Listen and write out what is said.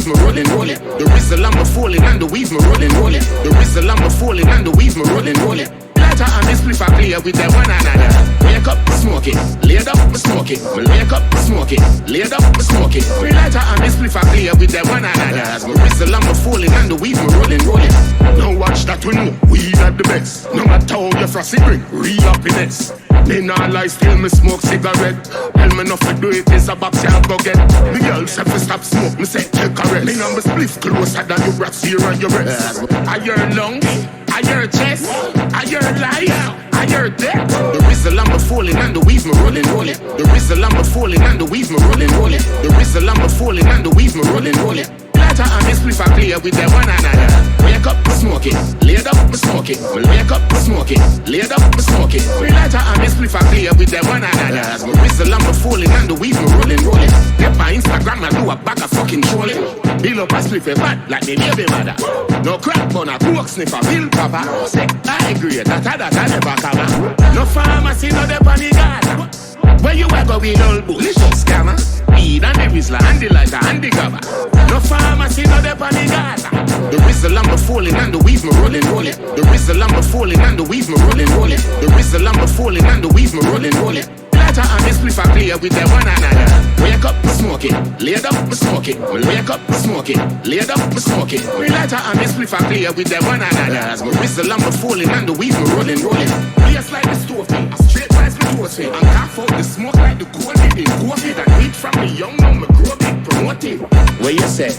weave me rolling, rolling. The Rizzle and me falling and the weave me rolling, rolling. The Rizzle and me falling and the weave me rolling, rolling. Lighter and me spliff a clear with them one another. Wake up, me smoke it. Laid up, me smoke it. Me wake up, me smoke it. Laid up, me smoke it. Me lighter and me spliff a clear with them one another. As me Rizzle and me falling and the weave me rolling, rolling. Now watch that we know we at the best. No matter how you frosty bring, re-happiness. Me nah lie, still me smoke cigarette. Tell me not to do it, it's a box y'all go get. The girl say fi stop smoke, me say take a rest. Me know me spliff closer than your rocks here on your breast. I hear lungs, I hear chest, I hear life, I hear death. The Rizzle and me falling and the weave me rolling, rolling. The Rizzle and me falling and the weave me rolling, rolling. The Rizzle and me falling and the weave me rolling, rolling. Lighter and me spliff a clear with them one another. Wake up, me smoke it. Laid up, me smoke it. Me wake up, me smoke it. Laid up, me smoke it. Me lighter and me spliff a clear with them one another. As me Rizzle and me falling and the weave me rolling, rolling. Get my Instagram and do a bag of fucking trolling. Bill up a spliff a bad like me baby mother. No crack bun a coke sniffer, bill papa. Say, I agree, that never cover. No pharmacy, no the panic garden. Where you ever with old bullish scammer? Weed and the Rizzler and the lighter and the cover. No pharmacy, no the panic garden. The Rizzle and me falling and the weave me rolling, rolling. The Rizzle and me falling and the weave me rolling, rolling. The Rizzle and me falling and the weave me rolling, rolling. Lighter and me spliff a clear with them one another. Wake up, me smoke it. Laid up, me smoke it. Me wake up, me smoke it. Laid up, me smoke it. Me lighter and me spliff a clear with them one another. As me Rizzle and me falling and the weave me rolling, rolling. Place like the stove thing, a straight rise me toast thing. And cough out the smoke like the cold in COVID. And weed from the young now me grow big promoting. Where you say,